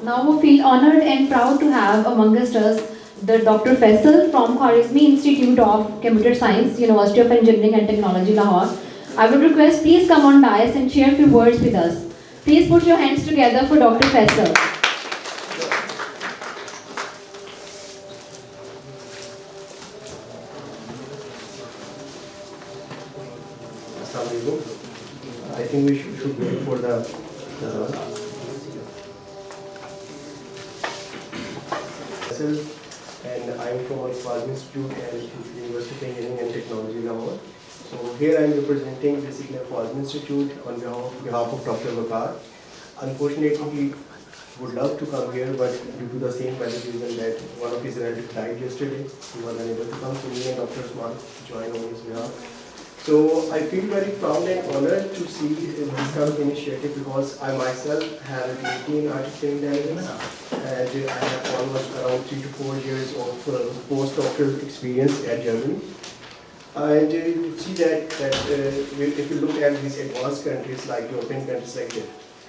Now we feel honored and proud to have amongst us the Dr. Faisal from Khwarizmi Institute of Computer Science, University of Engineering and Technology, Lahore. I would request please come on dais and share a few words with us. Please put your hands together for Dr. Faisal. I think we should wait for the and I am from Al Institute and University of Engineering and Technology, Lahore. So here I am representing basically Al Institute on behalf of Dr. Wahdat. Unfortunately, he would love to come here, but due to the same valid reason that one of his relatives died yesterday, he was unable to come. So me and Dr. Usman joined on his behalf. So I feel very proud and honored to see this kind of initiative because I myself have a PhD in artificial intelligence and I have almost around 3 to 4 years of postdoctoral experience at Germany. And you see that if you look at these advanced countries like European countries like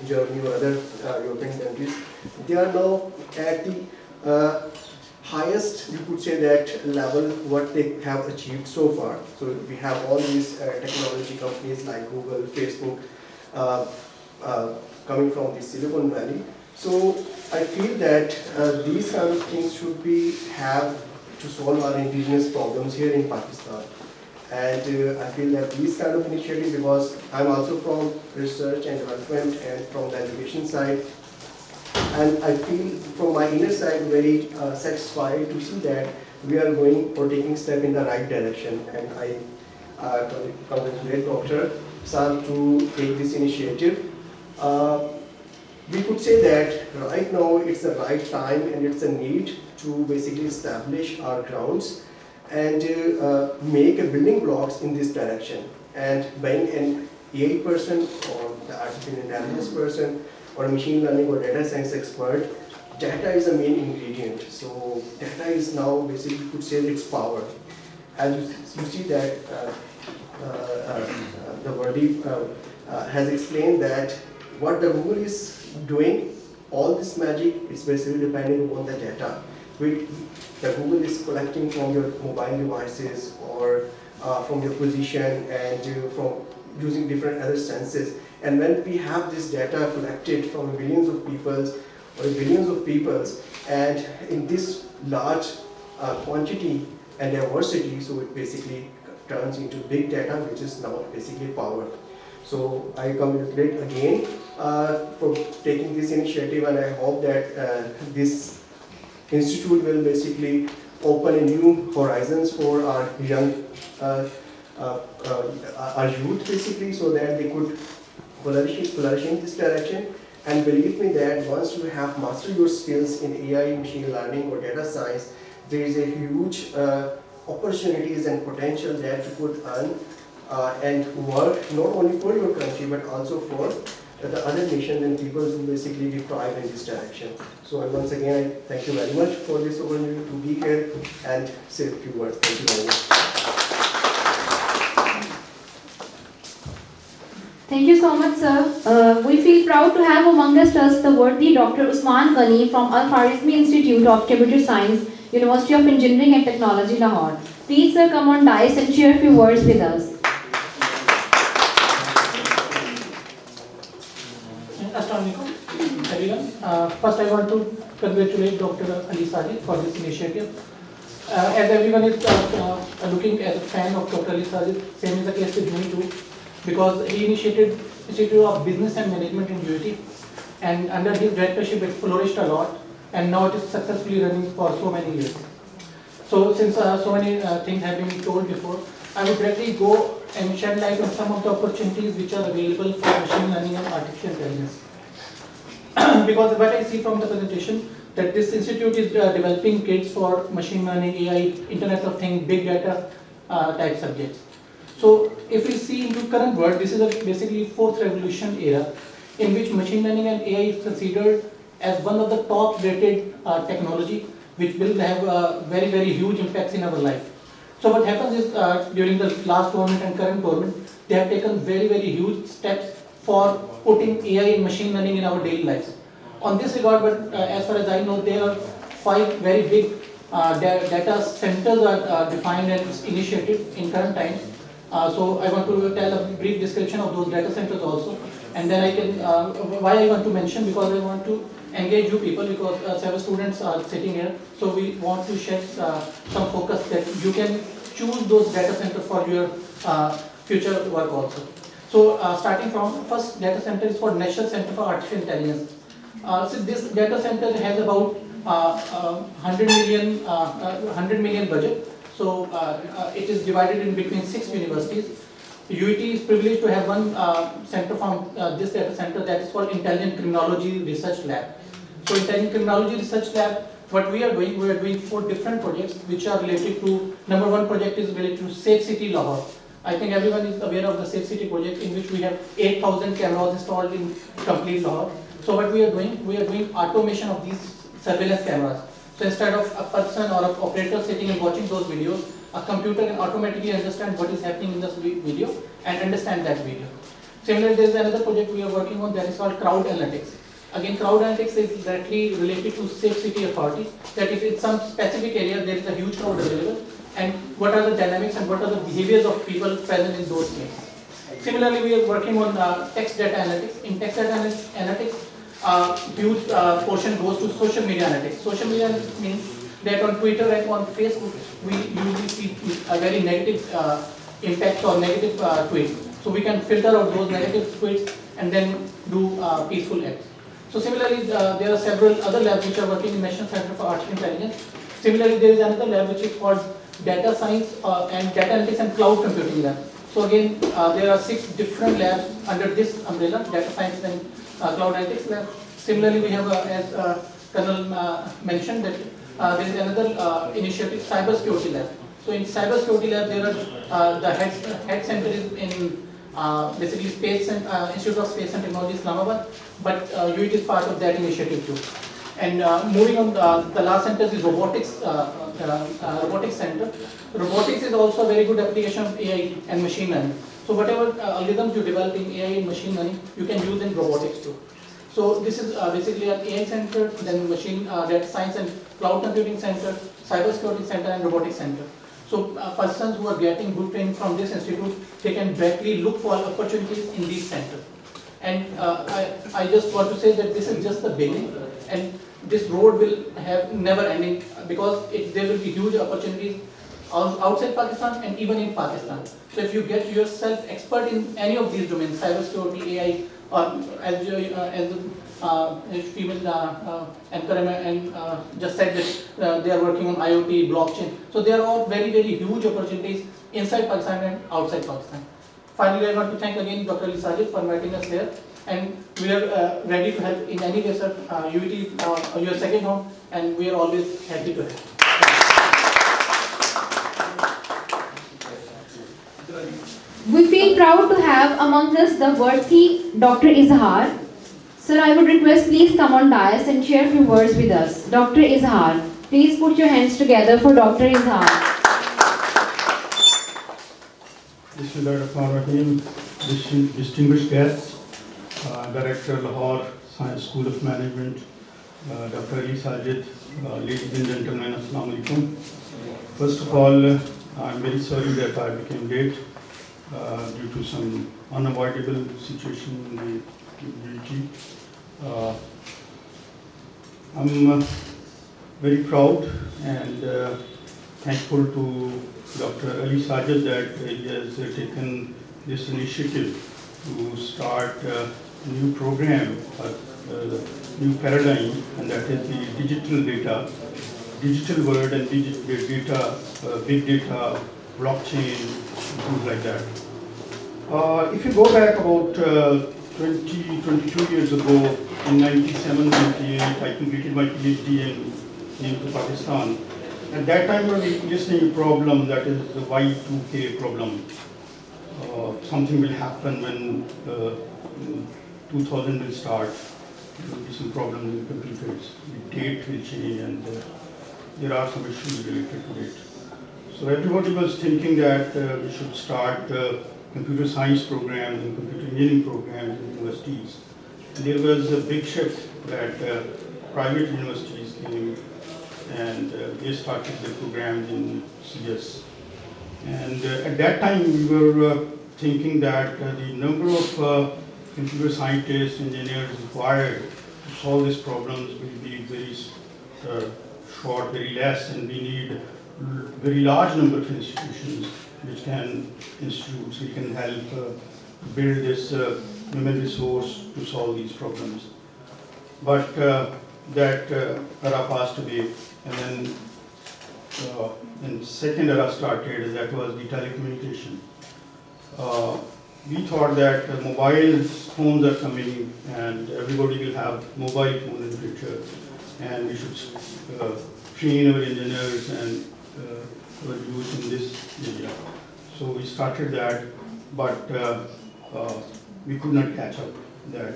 Germany or other European countries, they are now at the highest, you could say, that level what they have achieved so far. So we have all these technology companies like Google, Facebook coming from the Silicon Valley. So I feel that these kind of things should be have to solve our indigenous problems here in Pakistan. And I feel that these kind of initiatives, because I'm also from research and development and from the education side, and I feel from my inner side very satisfied to see that we are going or taking step in the right direction. And I congratulate Dr. Saab to take this initiative. We could say that right now it's the right time and it's a need to basically establish our grounds and make a building blocks in this direction. And being an AI person or the artificial intelligence person or a machine learning or data science expert, data is a main ingredient. So data is now basically, you could say, its power. As you see that the Wahdat has explained that what the Google is doing, all this magic is basically depending on the data which the Google is collecting from your mobile devices or from your position and from using different other senses. And when we have this data collected from billions of peoples or billions of peoples, and in this large quantity and diversity, so it basically turns into big data, which is now basically power. So I congratulate again for taking this initiative, and I hope that this institute will basically open a new horizons for our young our youth basically, so that they could flourish in this direction. And believe me that once you have mastered your skills in AI, machine learning or data science, there is a huge opportunities and potential that you could earn and work not only for your country but also for the other nations and people who basically thrive in this direction. So once again, I thank you very much for this opportunity to be here and say a few words. Thank you very much. Thank you so much, sir. We feel proud to have amongst us the worthy Dr. Usman Ghani from Al-Khwarizmi Institute of Computer Science, University of Engineering and Technology, Lahore. Please, sir, come on dais and share a few words with us. Assalamualaikum, everyone. First, I want to congratulate Dr. Ali Sajid for this initiative. As everyone is looking as a fan of Dr. Ali Sajid, same is the case with me too, because he initiated Institute of Business and Management in UAT, and under his directorship it flourished a lot, and now it is successfully running for so many years. So since so many things have been told before, I would directly go and shed light on some of the opportunities which are available for machine learning and artificial intelligence. Because what I see from the presentation, that this institute is developing kits for machine learning, AI, Internet of Things, big data type subjects. So if we see into current world, this is basically fourth revolution era in which machine learning and AI is considered as one of the top rated technology which will have very, very huge impacts in our life. So what happens is during the last government and current government, they have taken very, very huge steps for putting AI and machine learning in our daily lives. On this regard, but as far as I know, there are 5 very big data centers are defined and initiated in current times. So I want to tell a brief description of those data centers also, and then I can why I want to mention, because I want to engage you people, because several students are sitting here, so we want to share some focus that you can choose those data centers for your future work also. So starting from first data center is for National Center for Artificial Intelligence. So this data center has about 100 million budget. So it is divided in between 6 universities. UET is privileged to have one center from this data center, that is called Intelligent Criminology Research Lab. So Intelligent Criminology Research Lab, what we are doing 4 different projects which are related to, number 1 project is related to Safe City Lahore. I think everyone is aware of the Safe City project, in which we have 8,000 cameras installed in complete Lahore. So what we are doing automation of these surveillance cameras. So instead of a person or an operator sitting and watching those videos, a computer can automatically understand what is happening in this video and understand that video. Similarly, there is another project we are working on, that is called crowd analytics. Again, crowd analytics is directly related to Safe City Authority, that if in some specific area there is a huge crowd available, and what are the dynamics and what are the behaviors of people present in those places. Similarly, we are working on text data analytics. In text data analytics, huge portion goes to social media analytics. Social media means that on Twitter and on Facebook, we usually see a very negative impact or negative tweets. So we can filter out those negative tweets and then do peaceful acts. So similarly, there are several other labs which are working in National Center for Artificial Intelligence. Similarly, there is another lab which is called Data Science and Data Analytics and Cloud Computing Lab. So again, there are 6 different labs under this umbrella, Data Science and Cloud Analytics Lab. Similarly, we have, as Colonel mentioned, that there is another initiative, Cyber Security Lab. So in Cyber Security Lab, there are the head center is in basically Institute of Space and Technology, Islamabad, but UET is part of that initiative too. And moving on, the last center is robotics, robotics center. Robotics is also a very good application of AI and machine learning. So whatever algorithms you develop in AI and machine learning, you can use in robotics too. So this is basically an AI center, then machine data science and cloud computing center, cyber security center, and robotics center. So persons who are getting good training from this institute, they can directly look for opportunities in these centers. And I just want to say that this is just the beginning, and this road will have never ending, because there will be huge opportunities outside Pakistan and even in Pakistan. So if you get yourself expert in any of these domains, cybersecurity, AI, or as female anchor and just said that they are working on IoT, blockchain. So they are all very, very huge opportunities inside Pakistan and outside Pakistan. Finally, I want to thank again Dr. Ali Sajid for inviting us here, and we are ready to help in any way, sir. UET, your second home, and we are always happy to help. We feel proud to have among us the worthy Dr. Izhar. Sir, I would request please come on dais and share a few words with us. Dr. Izhar, please put your hands together for Dr. Izhar. Bismillahirrahmanirrahim. Distinguished guests, Director Lahore Science School of Management, Dr. Ali Sajid, ladies and gentlemen, Assalamu alaikum. First of all, I'm very sorry that I became late due to some unavoidable situation in the UET. I'm very proud and thankful to Dr. Ali Sajid that he has taken this initiative to start a new program, a new paradigm, and that is the digital world and data, big data, blockchain, things like that. If you go back about 22 years ago, in 97, 98, I completed my PhD and came to Pakistan. At that time, we were listening a problem, that is the Y2K problem. Something will happen when 2000 will start. There will be some problems in computers. The date will change, and there are some issues related to it. So everybody was thinking that we should start computer science programs and computer engineering programs in universities. And there was a big shift that private universities came and they started the programs in CS. And at that time we were thinking that the number of computer scientists, engineers required to solve these problems will be very short, very less, and we need very large number of institutions which can help build this human resource to solve these problems. But that era passed away, and then second era started, that was the telecommunication. We thought that mobile phones are coming and everybody will have mobile phone in the future, and we should train our engineers and our youth in this area. So we started that, but we could not catch up that,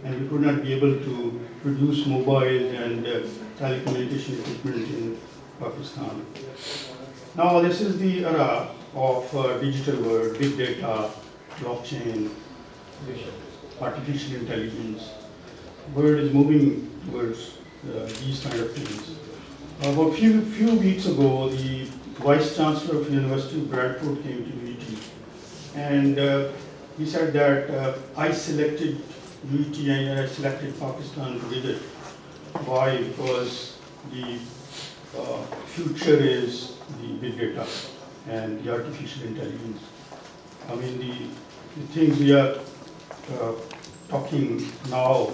and we could not be able to produce mobile and telecommunication equipment in Pakistan. Now this is the era of digital world, big data, blockchain, artificial intelligence. World is moving towards these kind of things. About few weeks ago, the Vice Chancellor of University of Bradford came to UET, and he said that I selected UET and I selected Pakistan to visit. Why? Because the future is the big data and the artificial intelligence. I mean, the things we are talking now,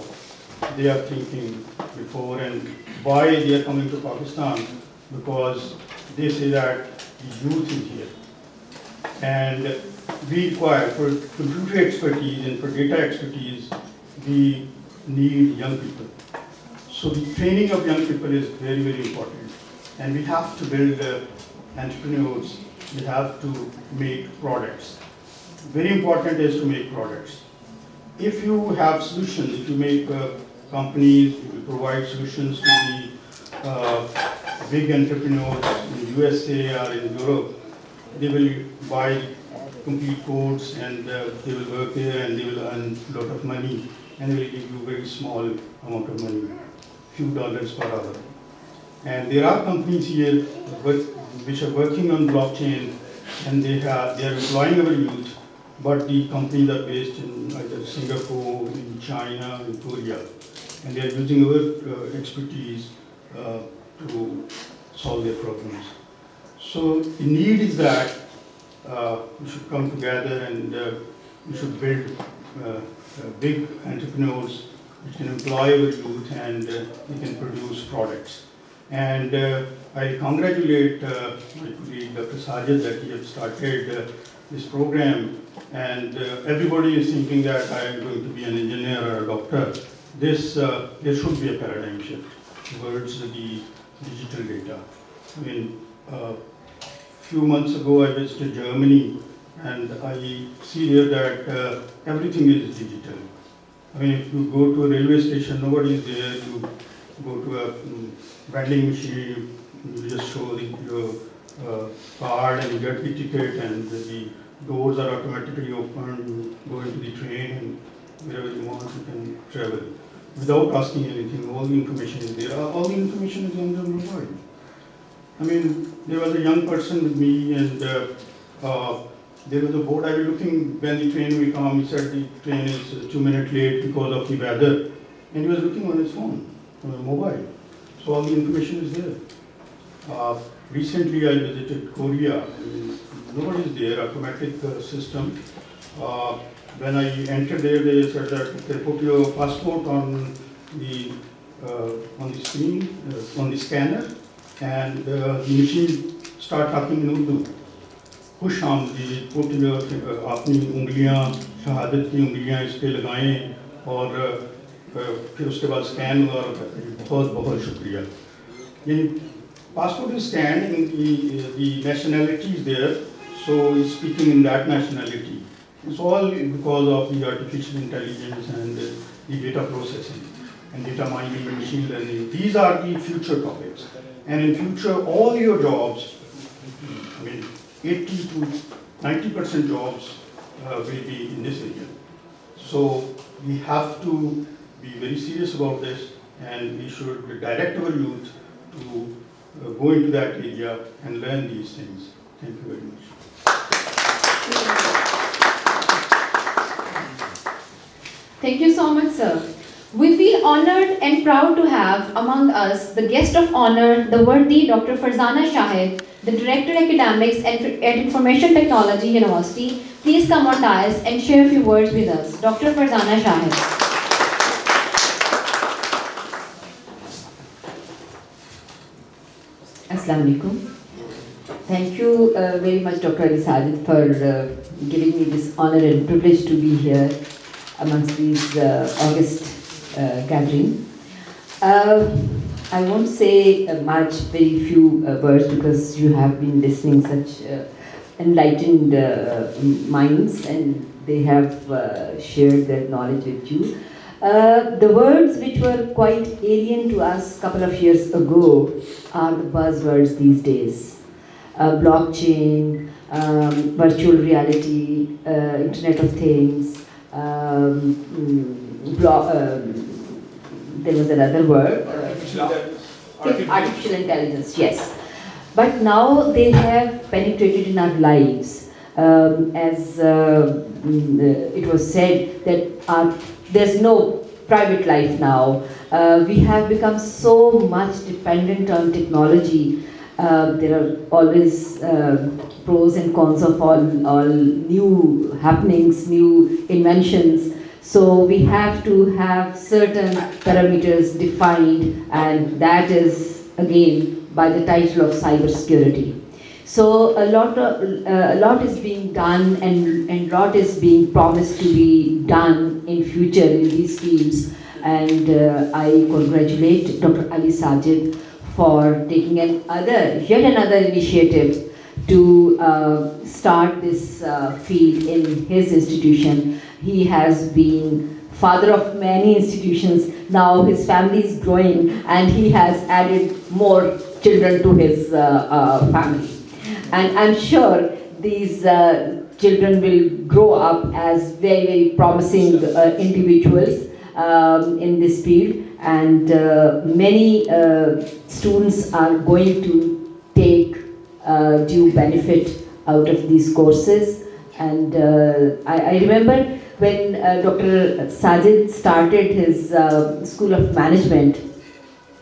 they are thinking before. And why they are coming to Pakistan? Because they say that the youth is here. And we require, for computer expertise and for data expertise, we need young people. So the training of young people is very, very important. And we have to build entrepreneurs. We have to make products. Very important is to make products. If you have solutions, if you make companies, if you provide solutions to the big entrepreneurs in USA or in Europe, they will buy complete codes and they will work there and they will earn a lot of money, and they will give you a very small amount of money, few dollars per hour. And there are companies here which are working on blockchain, and they are employing our youth, but the companies are based in either Singapore, in China, in Korea, and they are using our expertise to solve their problems. So the need is that we should come together and we should build big entrepreneurs which can employ our youth and we can produce products. And I congratulate my colleague Dr. Sajid that he has started this program, and everybody is thinking that I am going to be an engineer or a doctor. There should be a paradigm shift towards the digital data. I mean, few months ago I visited Germany, and I see there that everything is digital. I mean, if you go to a railway station, nobody is there. You go to a vending machine, you just show your card and you get the ticket, and the doors are automatically opened. You go into the train, and wherever you want you can travel without asking anything. All the information is there. All the information is on the mobile. I mean, there was a young person with me, and there was a board I was looking when the train will come. He said the train is 2 minutes late because of the weather, and he was looking on his phone, on his mobile. So all the information is there. Recently I visited Korea. I mean, nobody is there, automatic system. When I entered there, they said that they put your passport on the screen, on the scanner, and the machine start talking in Urdu. खुश आमदीद, put your अपनी उंगलियां, शहादत की उंगलियां इस पे लगाएं, और फिर उसके बाद स्कैन हुआ, बहुत बहुत शुक्रिया. ये passport is scanned, the nationality is there, so he's speaking in that nationality. It's all because of the artificial intelligence and the data processing and data mining and machine learning. These are the future topics. And in future, all your jobs, I mean, 80 to 90% jobs will be in this area. So we have to be very serious about this, and we should direct our youth to go into that area and learn these things. Thank you very much. Thank you so much, sir. We feel honored and proud to have among us the guest of honor, the worthy Dr. Farzana Shahid, the Director Academics at Information Technology University. Please come on dais and share a few words with us. Dr. Farzana Shahid. Assalamu alaikum. Thank you very much, Dr. Ali Sajid, for giving me this honor and privilege to be here amongst these August gathering. I won't say much, very few words, because you have been listening such enlightened minds, and they have shared their knowledge with you. The words which were quite alien to us a couple of years ago are the buzzwords these days. Blockchain, virtual reality, Internet of Things, there was another word. Artificial intelligence, yes. But now they have penetrated in our lives. As it was said, that there's no private life now. We have become so much dependent on technology. There are always pros and cons of all new happenings, new inventions. So we have to have certain parameters defined, and that is again by the title of cybersecurity. So a lot is being done, and lot is being promised to be done in future in these fields. And I congratulate Dr. Ali Sajid for taking yet another initiative to start this field in his institution. He has been father of many institutions. Now his family is growing, and he has added more children to his family. And I'm sure these children will grow up as very, very promising individuals in this field, and many students are going to take due benefit out of these courses. And I remember when Dr. Sajid started his School of Management,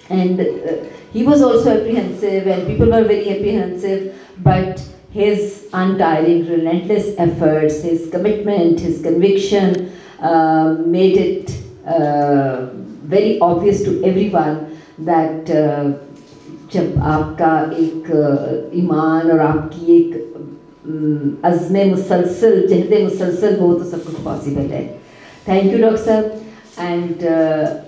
and he was also apprehensive, and people were very apprehensive, but his untiring, relentless efforts, his commitment, his conviction made it very obvious to everyone that जब आपका एक ईमान और आपकी एक अज़्म मुसलसल, जहद मुसलसल हो तो सब कुछ पॉसिबल है. Thank you, Dr. Sir, and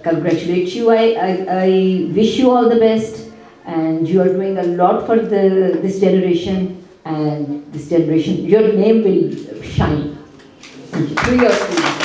congratulate you. I wish you all the best, and you are doing a lot for this generation, and this generation, your name will shine. Thank you. Through your school.